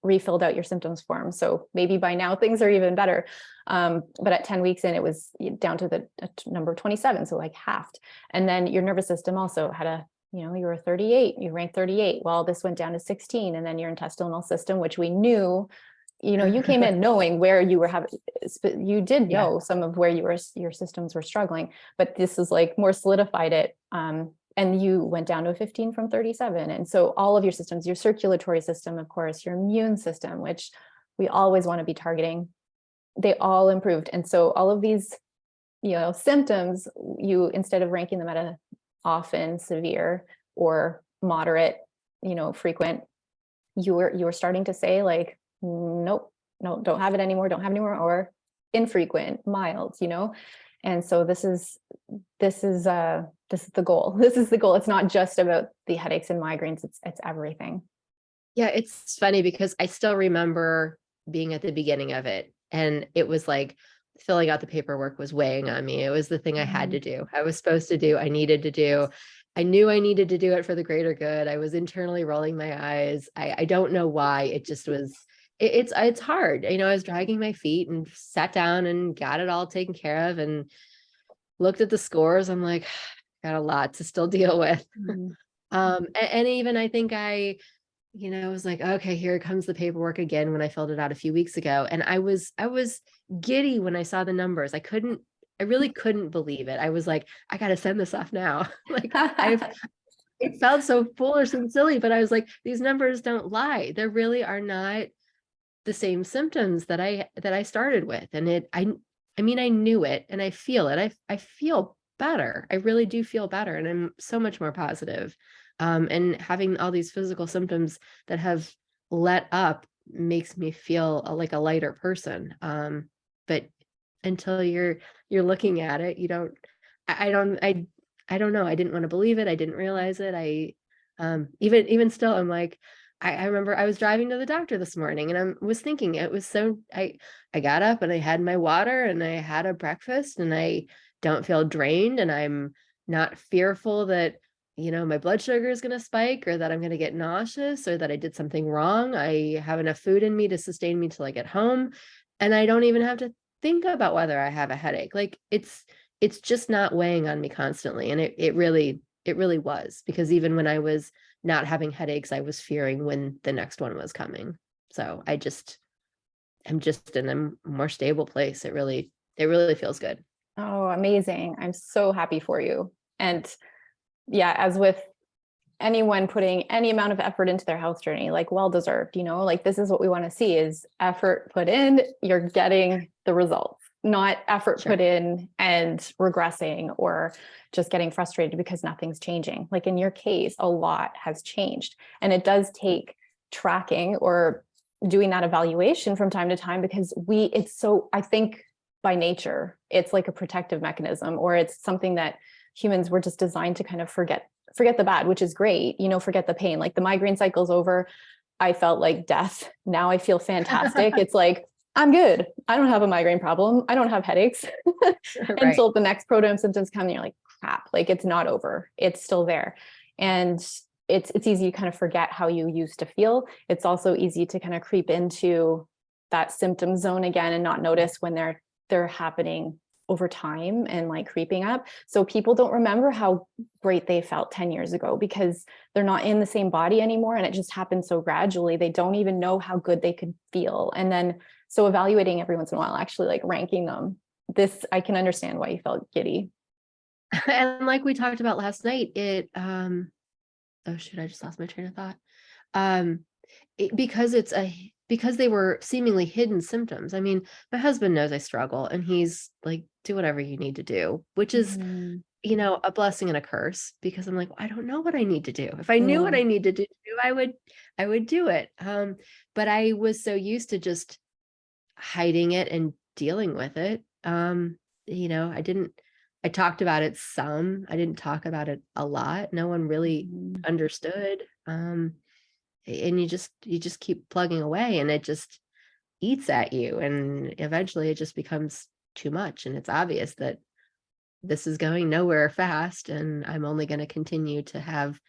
S1: refilled out your symptoms form. So maybe by now things are even better. But at 10 weeks in, it was down to the number 27, so like halved. And then your nervous system also had you were 38, you ranked 38. Well, this went down to 16, and then your intestinal system, which we knew, you came in knowing where you were you did
S2: Yeah.
S1: know some of where your systems were struggling, but this is like more solidified it. And you went down to a 15 from 37. And so all of your systems, your circulatory system, of course, your immune system, which we always want to be targeting, they all improved. And so all of these, symptoms, you, instead of ranking them at a often, severe, or moderate, frequent, you were starting to say like, nope, no, don't have it anymore, or infrequent, mild, and so this is the goal. This is the goal. It's not just about the headaches and migraines, it's everything.
S2: Yeah, it's funny because I still remember being at the beginning of it, and it was like filling out the paperwork was weighing on me. It was the thing I had to do. I was supposed to do, I needed to do. I knew I needed to do it for the greater good. I was internally rolling my eyes. I don't know why. It just was, it's hard. I was dragging my feet and sat down and got it all taken care of and looked at the scores. I'm like, got a lot to still deal with. And even I think I was like, okay, here comes the paperwork again when I filled it out a few weeks ago. And I was giddy when I saw the numbers. I really couldn't believe it. I was like, I got to send this off now. Like it felt so foolish and silly, but I was like, these numbers don't lie. There really are not the same symptoms that I started with. And I mean, I knew it and I feel it. I feel better. I really do feel better. And I'm so much more positive. And having all these physical symptoms that have let up makes me feel like a lighter person. But until you're looking at it, you don't, I don't, I don't know. I didn't want to believe it. I didn't realize it. Even still, I'm like, I remember I was driving to the doctor this morning and I was thinking it was so, I got up and I had my water and I had a breakfast and I don't feel drained and I'm not fearful that, my blood sugar is going to spike or that I'm going to get nauseous or that I did something wrong. I have enough food in me to sustain me till I get home. And I don't even have to think about whether I have a headache. Like it's just not weighing on me constantly. And it really was, because even when I was not having headaches, I was fearing when the next one was coming. So I'm just in a more stable place. It really feels good.
S1: Oh, amazing. I'm so happy for you. And yeah, as with anyone putting any amount of effort into their health journey, like well-deserved, like this is what we want to see is effort put in, you're getting the results, not effort put in and regressing or just getting frustrated because nothing's changing. Like in your case, a lot has changed, and it does take tracking or doing that evaluation from time to time because I think by nature, it's like a protective mechanism, or it's something that humans were just designed to kind of forget the bad, which is great, forget the pain. Like the migraine cycle's over, I felt like death. Now I feel fantastic. It's like, I'm good. I don't have a migraine problem. I don't have headaches until the next prodrome symptoms come and you're like, crap, like it's not over. It's still there. And it's easy to kind of forget how you used to feel. It's also easy to kind of creep into that symptom zone again and not notice when they're happening over time and like creeping up. So people don't remember how great they felt 10 years ago because they're not in the same body anymore. And it just happened so gradually. They don't even know how good they could feel. And then, so evaluating every once in a while, actually like ranking them, I can understand why you felt giddy.
S2: And like we talked about last night, oh shoot, I just lost my train of thought. Because they were seemingly hidden symptoms. I mean, my husband knows I struggle and he's like, do whatever you need to do, which is, a blessing and a curse, because I'm like, I don't know what I need to do. If I knew what I needed to do, I would do it. But I was so used to just hiding it and dealing with it. I talked about it some, I didn't talk about it a lot. No one really understood. And you just keep plugging away, and it just, eats at you, and eventually it just becomes too much, and it's obvious that this is going nowhere fast, and I'm only going to continue to have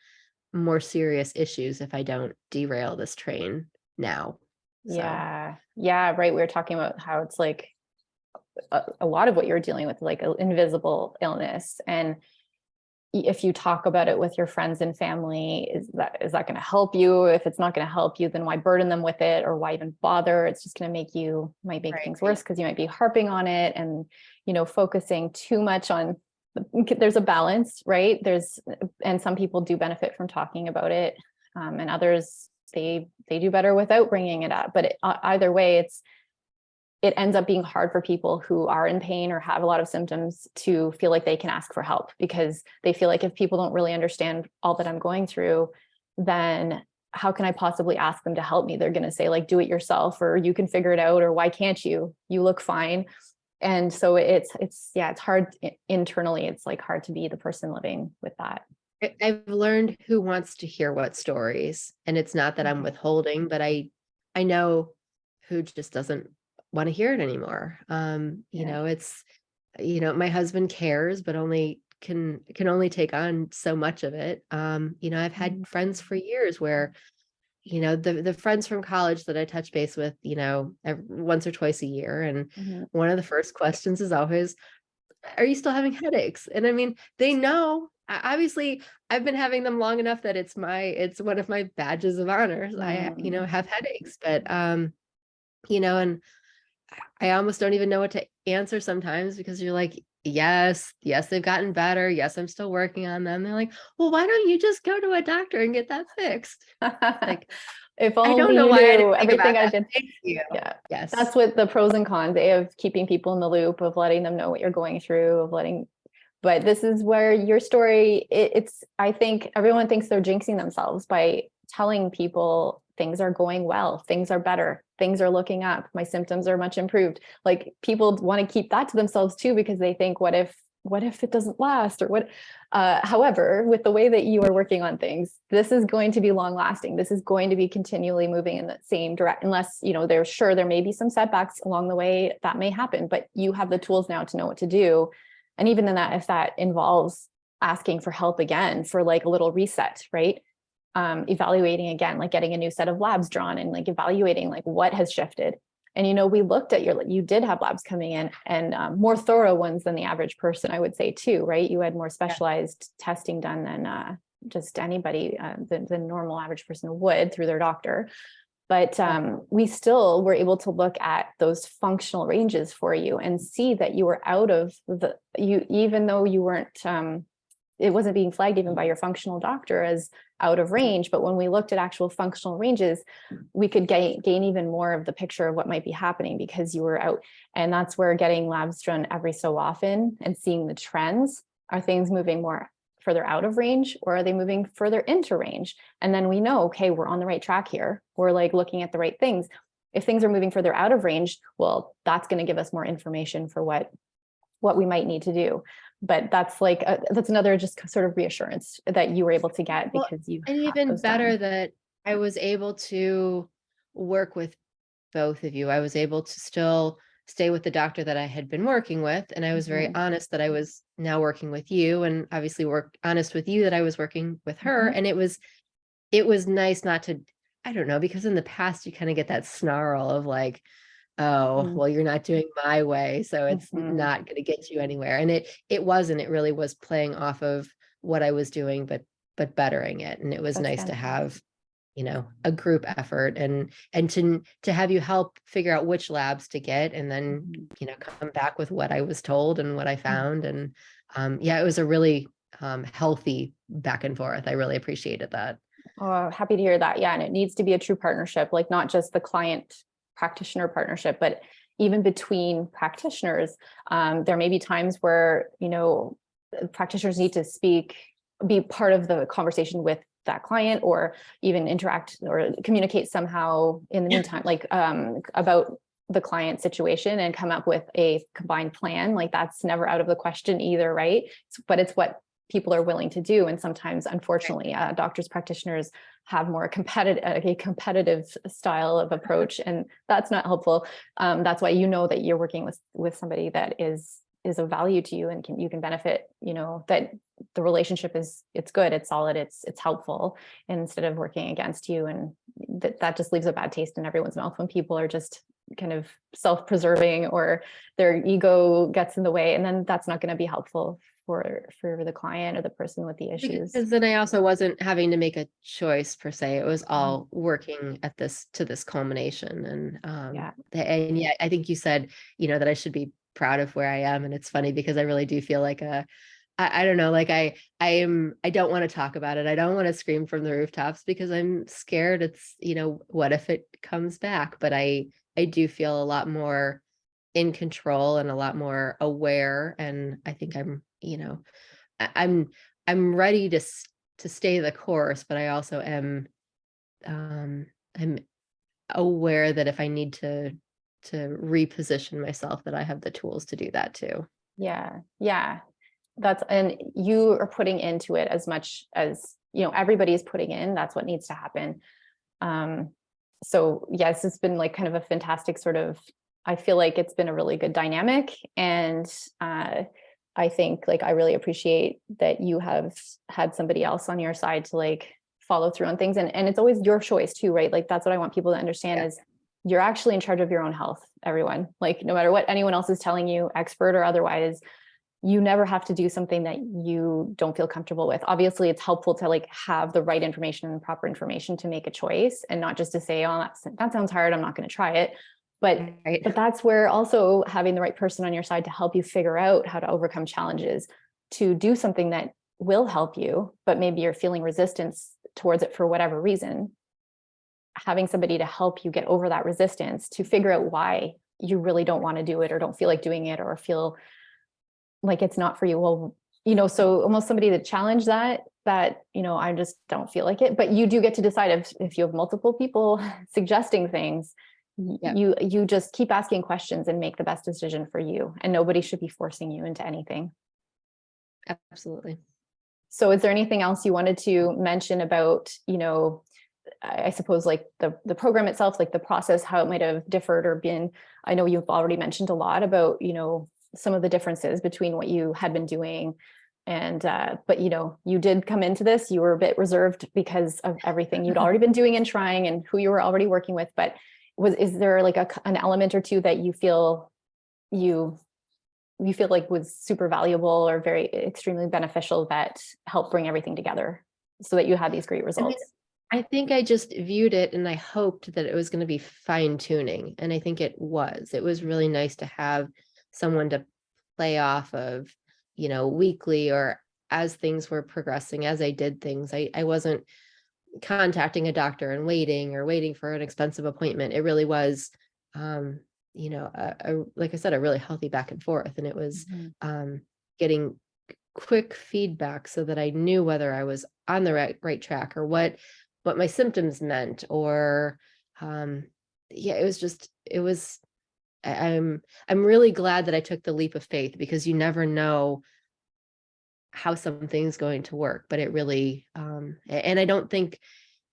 S2: more serious issues if I don't derail this train now.
S1: Yeah. Yeah. Right. We were talking about how it's like a lot of what you're dealing with, like an invisible illness. And if you talk about it with your friends and family, is that going to help you? If it's not going to help you, then why burden them with it, or why even bother? It's just going to might make things worse, because you might be harping on it and, focusing too much on. There's a balance, right? And some people do benefit from talking about it, and others, they do better without bringing it up. But either way, it ends up being hard for people who are in pain or have a lot of symptoms to feel like they can ask for help, because they feel like if people don't really understand all that I'm going through, then how can I possibly ask them to help me? They're going to say, like, do it yourself, or you can figure it out, or why can't you? You look fine. And so it's hard internally. It's like hard to be the person living with that.
S2: I've learned who wants to hear what stories, and it's not that I'm withholding, but I know who just doesn't want to hear it anymore. It's, my husband cares, but only can only take on so much of it. I've had friends for years where, the friends from college that I touch base with, once or twice a year. And one of the first questions is always, are you still having headaches? And I mean, they know, obviously I've been having them long enough that it's one of my badges of honor. I, have headaches, but, and I almost don't even know what to answer sometimes, because you're like, yes, they've gotten better. Yes, I'm still working on them. They're like, well, why don't you just go to a doctor and get that fixed? Like,
S1: if
S2: I
S1: only
S2: don't know
S1: you
S2: why I
S1: knew
S2: didn't think
S1: everything
S2: about
S1: I've
S2: that.
S1: been.
S2: Thank you.
S1: Yeah.
S2: Yes.
S1: That's what the pros and cons of keeping people in the loop, of letting them know what you're going through, but this is where your story, I think everyone thinks they're jinxing themselves by telling people things are going well, things are better, things are looking up, my symptoms are much improved. Like, people want to keep that to themselves too, because they think, what if it doesn't last, or what? However, with the way that you are working on things, this is going to be long lasting. This is going to be continually moving in the same direction, unless, there may be some setbacks along the way that may happen, but you have the tools now to know what to do. And even then, if that involves asking for help again for like a little reset, right? Evaluating again, like getting a new set of labs drawn, and like evaluating like what has shifted. And, we looked at you did have labs coming in, and more thorough ones than the average person, I would say too, right? You had more specialized testing done than just anybody, the normal average person would through their doctor. But we still were able to look at those functional ranges for you and see that you were out of even though you weren't, it wasn't being flagged even by your functional doctor as out of range. But when we looked at actual functional ranges, we could gain even more of the picture of what might be happening, because you were out. And that's where getting labs done every so often and seeing the trends. Are things moving more further out of range, or are they moving further into range? And then we know, okay, we're on the right track here. We're like looking at the right things. If things are moving further out of range, well, that's going to give us more information for what we might need to do. But that's like that's another just sort of reassurance that you were able to get, because you
S2: and even better that I was able to work with both of you. I was able to still stay with the doctor that I had been working with, and I was very honest that I was now working with you, and obviously honest with you that I was working with her. And it was nice not to, I don't know, because in the past you kind of get that snarl of like, oh, well, you're not doing my way, so it's not going to get you anywhere. And it wasn't. It really was playing off of what I was doing, but bettering it. And it was nice to have, a group effort, and to have you help figure out which labs to get, and then, come back with what I was told and what I found. And it was a really healthy back and forth. I really appreciated that.
S1: Oh, happy to hear that. Yeah. And it needs to be a true partnership, like not just the client practitioner partnership, but even between practitioners. There may be times where, practitioners need to be part of the conversation with that client, or even interact or communicate somehow in the meantime, like about the client situation, and come up with a combined plan. Like, that's never out of the question either, right? But it's what people are willing to do. And sometimes, unfortunately, doctors, practitioners have more a competitive style of approach, and that's not helpful. That's why that you're working with somebody that is of value to you and you can benefit, that the relationship it's good, it's solid, it's helpful, instead of working against you. And that just leaves a bad taste in everyone's mouth when people are just kind of self-preserving or their ego gets in the way, and then that's not going to be helpful for the client or the person with the issues.
S2: Because then I also wasn't having to make a choice per se. It was all working to this culmination. And yeah, I think you said, that I should be proud of where I am. And it's funny because I really do feel like I don't know, like I don't want to talk about it. I don't want to scream from the rooftops because I'm scared. It's, what if it comes back? But I do feel a lot more in control and a lot more aware. And I think I'm ready to stay the course, but I also am, I'm aware that if I need to reposition myself, that I have the tools to do that too.
S1: Yeah. And you are putting into it as much as, everybody's putting in. That's what needs to happen. So yes, it's been like kind of a fantastic I feel like it's been a really good dynamic. And I think I really appreciate that you have had somebody else on your side to follow through on things. And it's always your choice too, right? That's what I want people to understand is you're actually in charge of your own health, everyone. No matter what anyone else is telling you, expert or otherwise, you never have to do something that you don't feel comfortable with. Obviously, it's helpful to have the right information and proper information to make a choice, and not just to say, oh, that sounds hard, I'm not going to try it. But that's where also having the right person on your side to help you figure out how to overcome challenges, to do something that will help you, but maybe you're feeling resistance towards it for whatever reason. Having somebody to help you get over that resistance, to figure out why you really don't want to do it or don't feel like doing it or feel like it's not for you. Well, so almost somebody to challenge that, I just don't feel like it. But you do get to decide if you have multiple people suggesting things, you just keep asking questions and make the best decision for you. And nobody should be forcing you into anything.
S2: Absolutely.
S1: So is there anything else you wanted to mention about, I suppose the program itself, the process, how it might have differed or been? I know you've already mentioned a lot about, some of the differences between what you had been doing. And, but, you did come into this, you were a bit reserved because of everything you'd already been doing and trying and who you were already working with. But is there an element or two that you feel was super valuable or very extremely beneficial that helped bring everything together so that you had these great results?
S2: I think I just viewed it and I hoped that it was going to be fine tuning. And I think it was. It was really nice to have someone to play off of, weekly or as things were progressing, as I did things. I wasn't contacting a doctor and waiting for an expensive appointment. It really was, like I said, a really healthy back and forth. And it was getting quick feedback so that I knew whether I was on the right track or what my symptoms meant, or I'm really glad that I took the leap of faith, because you never know how something's going to work, but it really, and I don't think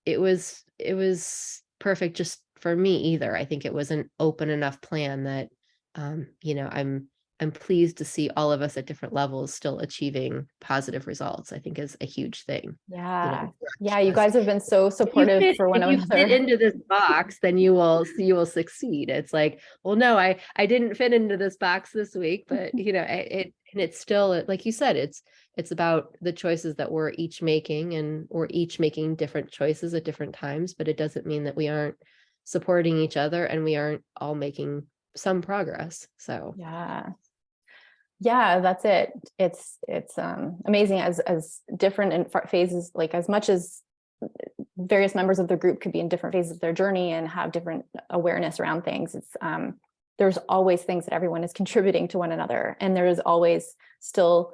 S2: it was perfect just for me either. I think it was an open enough plan that, I'm pleased to see all of us at different levels still achieving positive results. I think is a huge thing.
S1: Yeah. You guys have been so supportive for one another.
S2: If you fit into this box, then you will succeed. It's like, well, no, I didn't fit into this box this week, but it's still, like you said, it's about the choices that we're each making, and we're each making different choices at different times, but it doesn't mean that we aren't supporting each other and we aren't all making some progress. So
S1: that's it. It's amazing as different in phases, as much as various members of the group could be in different phases of their journey and have different awareness around things. It's there's always things that everyone is contributing to one another, and there is always still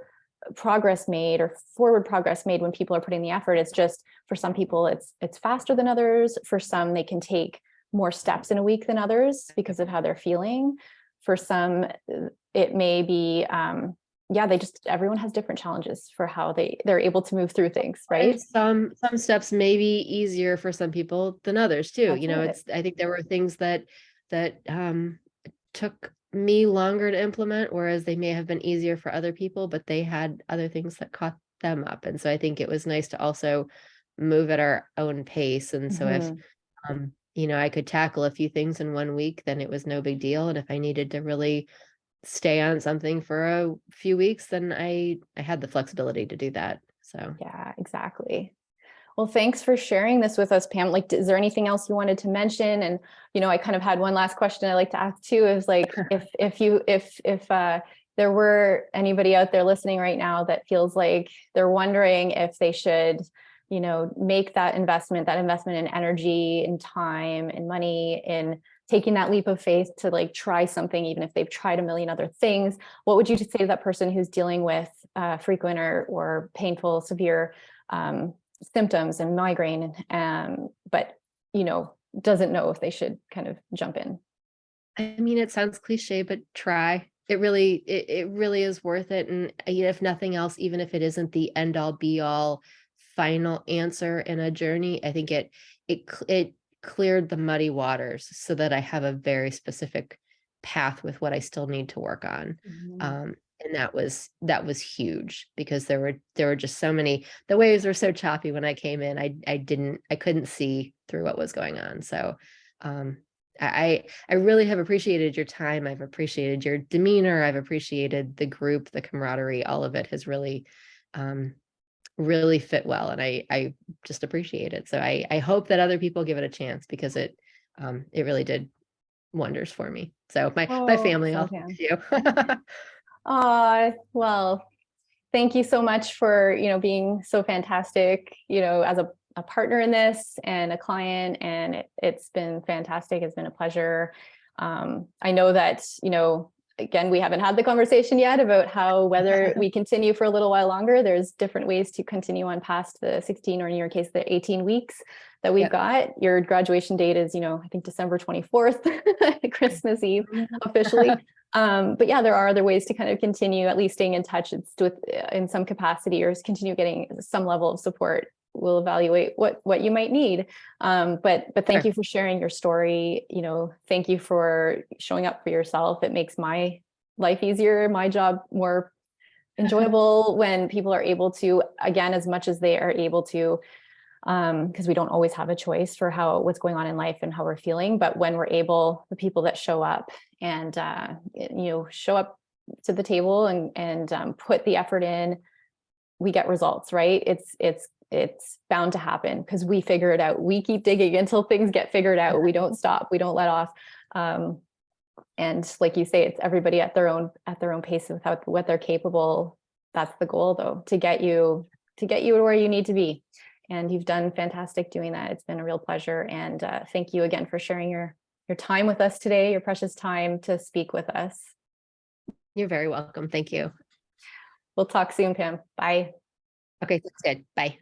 S1: progress made or forward progress made when people are putting the effort. It's just, for some people it's faster than others. For some, they can take more steps in a week than others because of how they're feeling. For some, it may be yeah, everyone has different challenges for how they're able to move through things, right?
S2: And some steps may be easier for some people than others too.
S1: That's
S2: You know,
S1: it.
S2: I think there were things that took me longer to implement, whereas they may have been easier for other people, but they had other things that caught them up. And so I think it was nice to also move at our own pace. And so if
S1: Mhm.
S2: you know, I could tackle a few things in 1 week, then it was no big deal. And if I needed to really stay on something for a few weeks, then I had the flexibility to do that. So
S1: Yeah, exactly. Well, thanks for sharing this with us, Pam. Like, is there anything else you wanted to mention? And, I kind of had one last question I'd like to ask too, is like, if there were anybody out there listening right now that feels like they're wondering if they should, make that investment in energy and time and money in taking that leap of faith to like try something, even if they've tried a million other things, what would you say to that person who's dealing with frequent or painful, severe symptoms and migraine, but doesn't know if they should kind of jump in?
S2: I mean, it sounds cliche, but try. It really is worth it. And if nothing else, even if it isn't the end all be all final answer in a journey, I think it cleared the muddy waters so that I have a very specific path with what I still need to work on. And that was huge, because there were just so many, the waves were so choppy when I came in. I couldn't see through what was going on. So I really have appreciated your time. I've appreciated your demeanor. I've appreciated the group, the camaraderie. All of it has really, really fit well, and I just appreciate it. So I hope that other people give it a chance, because it really did wonders for me. So my family,
S1: So
S2: I'll
S1: Pam.
S2: thank you.
S1: Well, thank you so much for, being so fantastic, as a partner in this and a client. And it's been fantastic. It's been a pleasure. I know that, again, we haven't had the conversation yet about whether we continue for a little while longer. There's different ways to continue on past the 16, or in your case, the 18 weeks that we've got. Your graduation date is, I think December 24th, Christmas Eve officially. But yeah, there are other ways to kind of continue at least staying in touch. It's in some capacity, or continue getting some level of support. We'll evaluate what you might need. But thank you for sharing your story. Thank you for showing up for yourself. It makes my life easier, my job more enjoyable when people are able to, again, as much as they are able to, because we don't always have a choice for what's going on in life and how we're feeling. But when we're able, the people that show up and show up to the table and put the effort in, we get results, right? It's bound to happen, because we figure it out. We keep digging until things get figured out. We don't stop. We don't let off. And like you say, it's everybody at their own pace without what they're capable. That's the goal, though, to get you to where you need to be. And you've done fantastic doing that. It's been a real pleasure. And thank you again for sharing your time with us today, your precious time to speak with us.
S2: You're very welcome. Thank you.
S1: We'll talk soon, Pam. Bye.
S2: Okay, that's good. Bye.